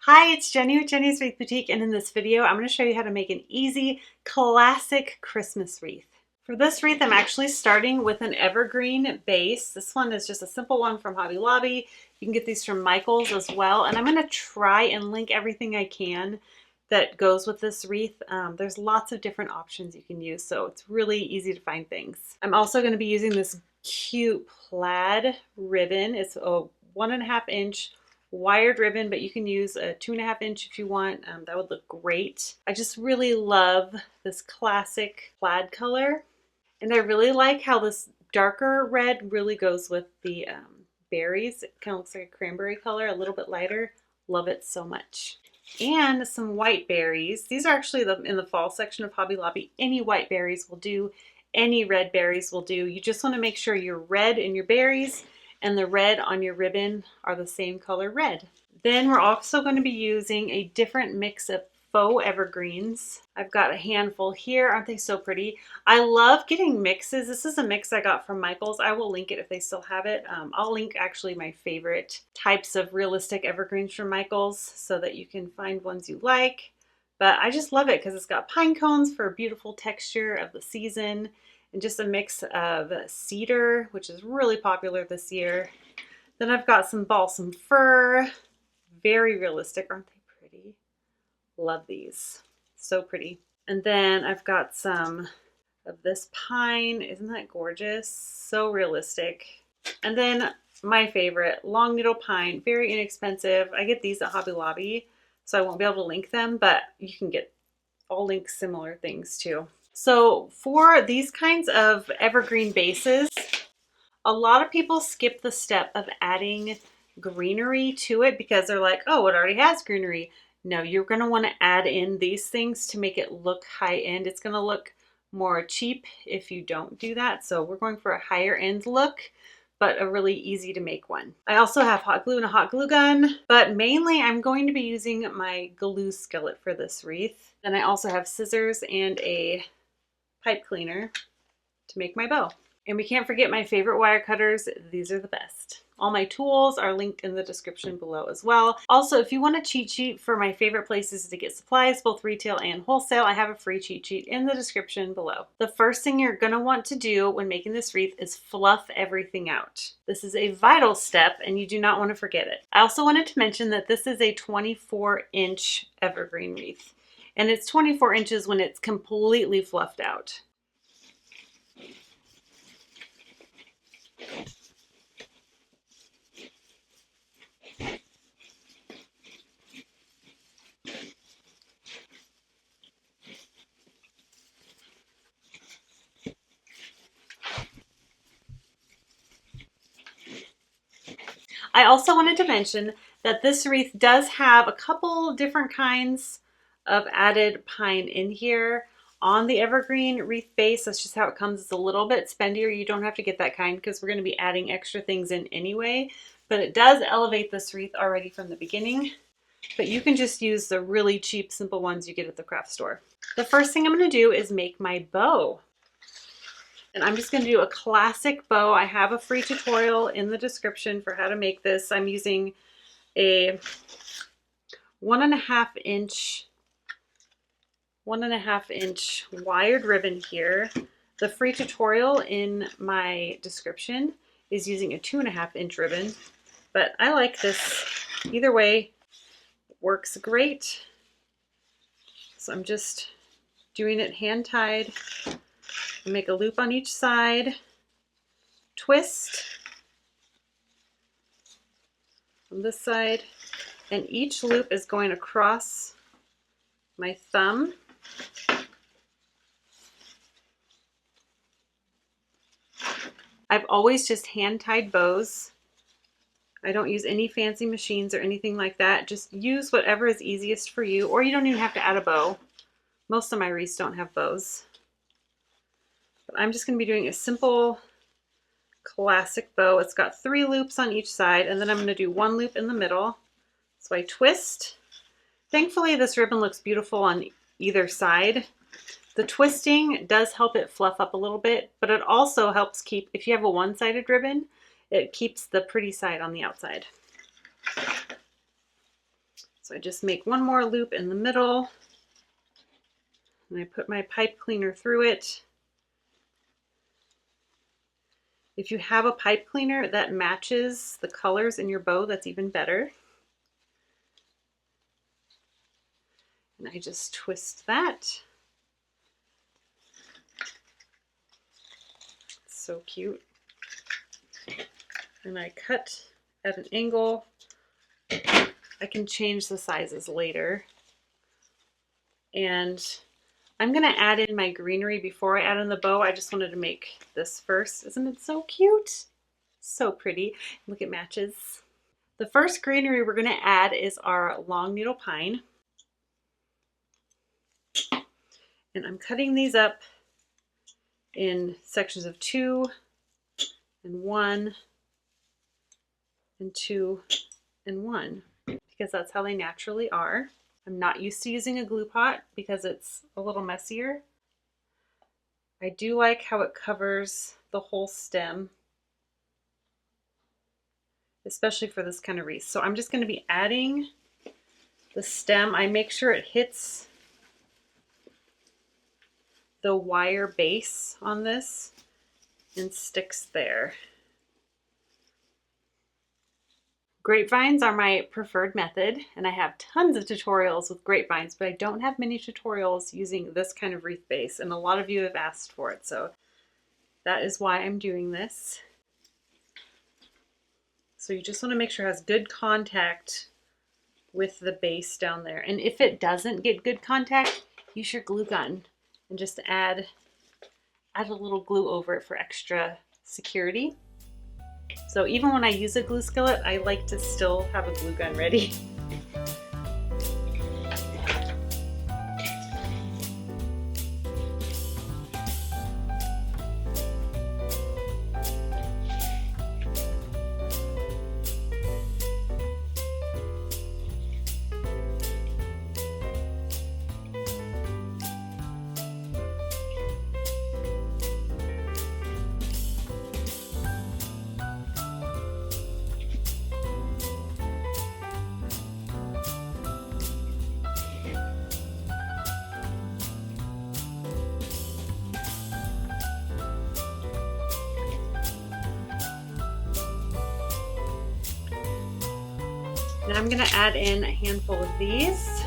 Hi, it's Jenny with Jenny's Wreath Boutique, and in this video I'm going to show you how to make an easy classic Christmas wreath. For this wreath I'm actually starting with an evergreen base. This one is just a simple one from Hobby Lobby. You can get these from Michael's as well, and I'm going to try and link everything I can that goes with this wreath. There's lots of different options you can use, so it's really easy to find things. I'm also going to be using this cute plaid ribbon. It's a 1.5 inch wired ribbon, but you can use a 2.5 inch if you want. That would look great. I just really love this classic plaid color, and I really like how this darker red really goes with the berries. It kind of looks like a cranberry color, a little bit lighter. Love it so much. And some white berries. These are actually in the fall section of Hobby Lobby. Any white berries will do. Any red berries will do. You just want to make sure your red in your berries and the red on your ribbon are the same color red. Then we're also going to be using a different mix of faux evergreens. I've got a handful here. Aren't they so pretty? I love getting mixes. This is a mix I got from Michael's. I will link it if they still have it. I'll link actually my favorite types of realistic evergreens from Michael's so that you can find ones you like. But I just love it because it's got pine cones for a beautiful texture of the season, and just a mix of cedar, which is really popular this year. Then I've got some balsam fir, very realistic. Aren't they pretty? Love these, so pretty. And then I've got some of this pine. Isn't that gorgeous? So realistic. And then my favorite, long needle pine, very inexpensive. I get these at Hobby Lobby, so I won't be able to link them, but you can get, I'll link similar things too. So for these kinds of evergreen bases, a lot of people skip the step of adding greenery to it because they're like, oh, it already has greenery. No, you're going to want to add in these things to make it look high end. It's going to look more cheap if you don't do that. So we're going for a higher end look, but a really easy to make one. I also have hot glue and a hot glue gun, but mainly I'm going to be using my glue skillet for this wreath. Then I also have scissors and a pipe cleaner to make my bow. And we can't forget my favorite wire cutters. These are the best. All my tools are linked in the description below as well. Also, if you want a cheat sheet for my favorite places to get supplies, both retail and wholesale, I have a free cheat sheet in the description below. The first thing you're gonna want to do when making this wreath is fluff everything out. This is a vital step and you do not want to forget it. I also wanted to mention that this is a 24-inch evergreen wreath, and it's 24 inches when it's completely fluffed out. I also wanted to mention that this wreath does have a couple different kinds of added pine in here on the evergreen wreath base. That's just how it comes. It's a little bit spendier. You don't have to get that kind because we're going to be adding extra things in anyway, but it does elevate this wreath already from the beginning. But you can just use the really cheap, simple ones you get at the craft store. The first thing I'm going to do is make my bow. And I'm just going to do a classic bow. I have a free tutorial in the description for how to make this. I'm using a 1.5 inch wired ribbon here. The free tutorial in my description is using a 2.5 inch ribbon, but I like this either way. It works great. So I'm just doing it hand tied. Make a loop on each side, twist on this side, and each loop is going across my thumb. I've always just hand tied bows. I don't use any fancy machines or anything like that. Just use whatever is easiest for you, or you don't even have to add a bow. Most of my wreaths don't have bows. I'm just going to be doing a simple classic bow. It's got 3 loops on each side, and then I'm going to do 1 loop in the middle. So I twist. Thankfully, this ribbon looks beautiful on either side. The twisting does help it fluff up a little bit, but it also helps keep, if you have a one-sided ribbon, it keeps the pretty side on the outside. So I just make one more loop in the middle, and I put my pipe cleaner through it. If you have a pipe cleaner that matches the colors in your bow, that's even better. And I just twist that. So cute. And I cut at an angle. I can change the sizes later. And I'm gonna add in my greenery before I add in the bow. I just wanted to make this first. Isn't it so cute? So pretty. Look, it matches. The first greenery we're gonna add is our long needle pine. And I'm cutting these up in sections of 2 and 1 and 2 and 1 because that's how they naturally are. I'm not used to using a glue pot because it's a little messier. I do like how it covers the whole stem, especially for this kind of wreath. So I'm just going to be adding the stem. I make sure it hits the wire base on this and sticks there. Grapevines are my preferred method, and I have tons of tutorials with grapevines, but I don't have many tutorials using this kind of wreath base, and a lot of you have asked for it, so that is why I'm doing this. So you just want to make sure it has good contact with the base down there, and if it doesn't get good contact, use your glue gun and just add a little glue over it for extra security. So even when I use a glue skillet, I like to still have a glue gun ready. Now I'm going to add in a handful of these.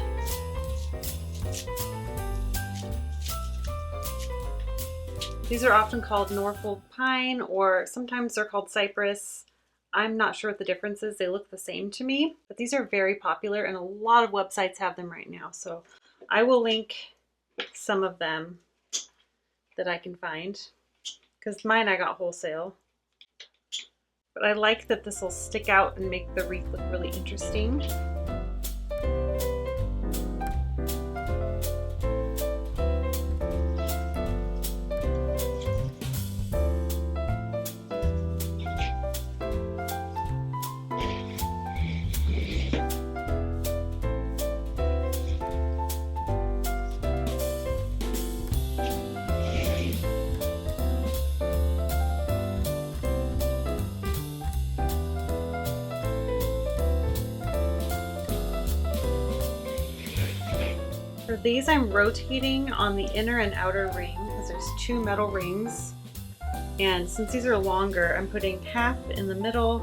These are often called Norfolk pine, or sometimes they're called cypress. I'm not sure what the difference is. They look the same to me, but these are very popular and a lot of websites have them right now. So I will link some of them that I can find, because mine I got wholesale. But I like that this will stick out and make the wreath look really interesting. For these, I'm rotating on the inner and outer ring because there's 2 metal rings. And since these are longer, I'm putting half in the middle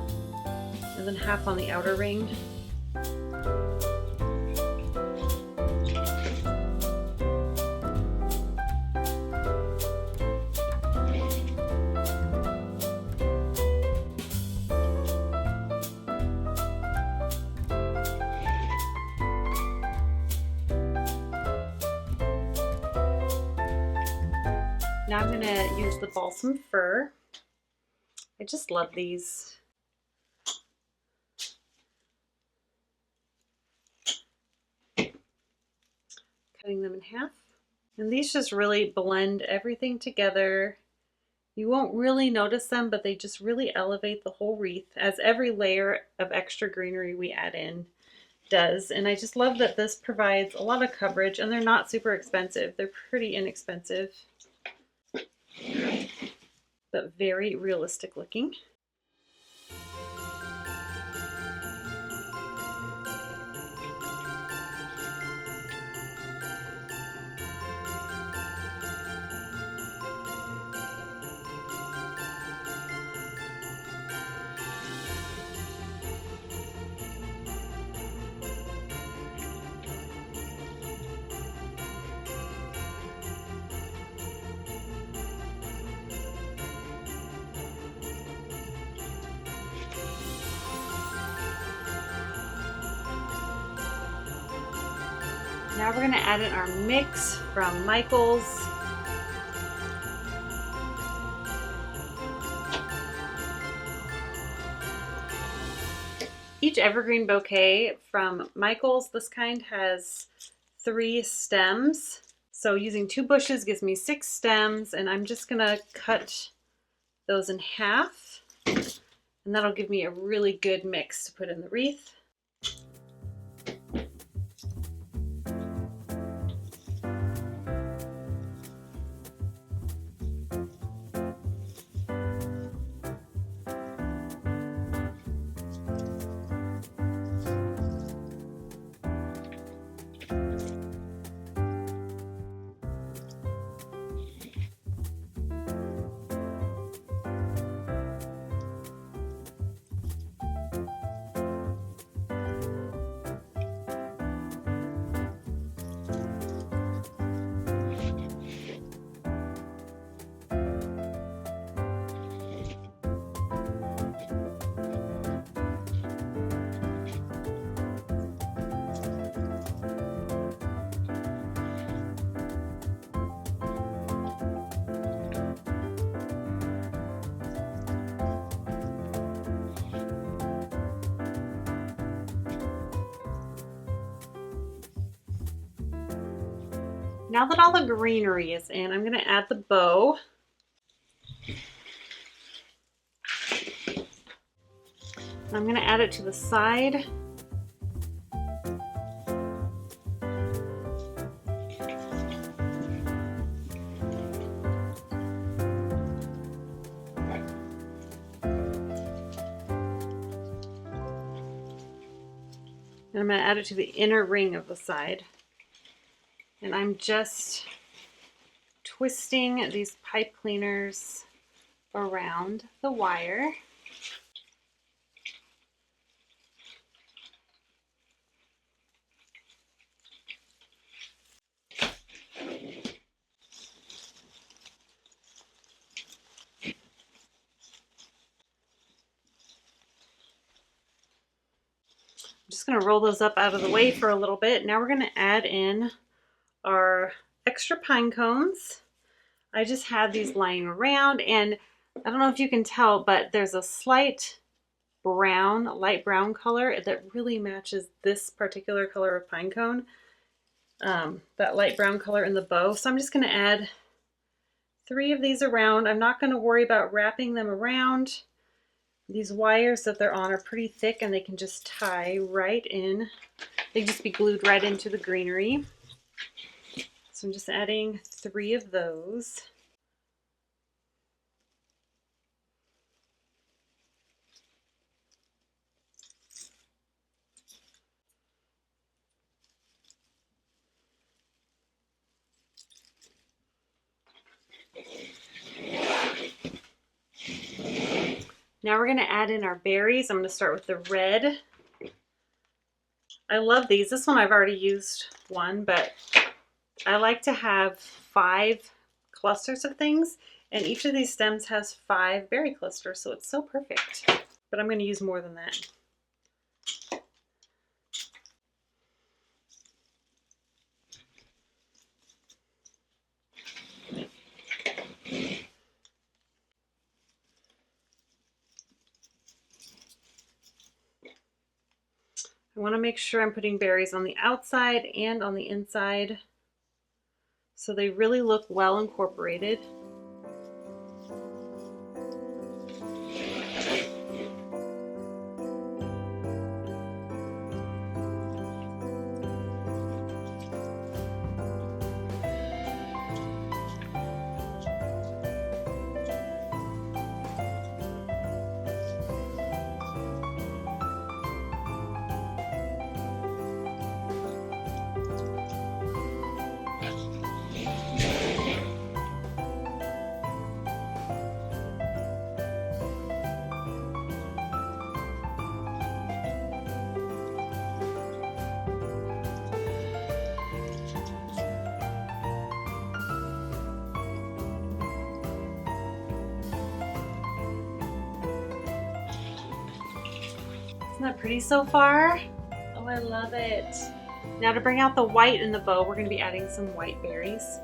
and then half on the outer ring. Now I'm going to use the balsam fir. I just love these. Cutting them in half. And these just really blend everything together. You won't really notice them, but they just really elevate the whole wreath, as every layer of extra greenery we add in does. And I just love that this provides a lot of coverage, and they're not super expensive. They're pretty inexpensive, but very realistic looking. Now we're gonna add in our mix from Michael's. Each evergreen bouquet from Michael's, this kind has 3 stems. So using 2 bushes gives me 6 stems, and I'm just gonna cut those in half, and that'll give me a really good mix to put in the wreath. Now that all the greenery is in, I'm going to add the bow. I'm going to add it to the side. And I'm going to add it to the inner ring of the side. And I'm just twisting these pipe cleaners around the wire. I'm just going to roll those up out of the way for a little bit. Now we're going to add in our extra pine cones. I just had these lying around, and I don't know if you can tell, but there's a slight brown, light brown color that really matches this particular color of pine cone. That light brown color in the bow. So I'm just going to add 3 of these around. I'm not going to worry about wrapping them around. These wires that they're on are pretty thick, and they can just tie right in. They can just be glued right into the greenery. So I'm just adding 3 of those. Now we're going to add in our berries. I'm going to start with the red. I love these. This one I've already used one, but I like to have 5 clusters of things, and each of these stems has 5 berry clusters, so it's so perfect. But I'm going to use more than that. I want to make sure I'm putting berries on the outside and on the inside so they really look well incorporated. Isn't that pretty so far? Oh, I love it. Now to bring out the white in the bow, we're going to be adding some white berries.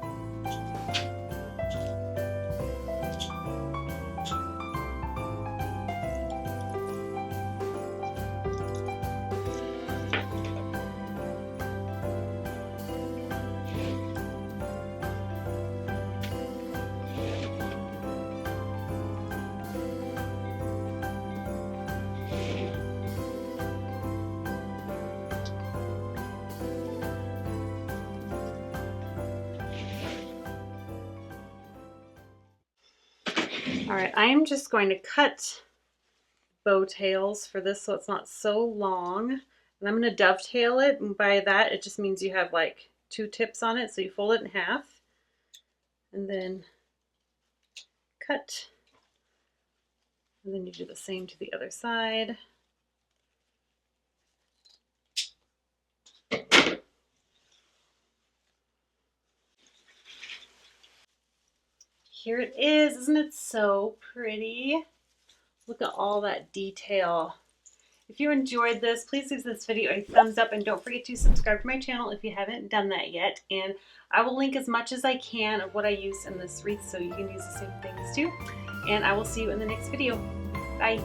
All right, I am just going to cut bow tails for this so it's not so long. And I'm going to dovetail it, and by that it just means you have like 2 tips on it, so you fold it in half and then cut, and then you do the same to the other side. Here it is. Isn't it so pretty? Look at all that detail. If you enjoyed this, please give this video a thumbs up and don't forget to subscribe to my channel if you haven't done that yet. And I will link as much as I can of what I use in this wreath so you can use the same things too. And I will see you in the next video. Bye.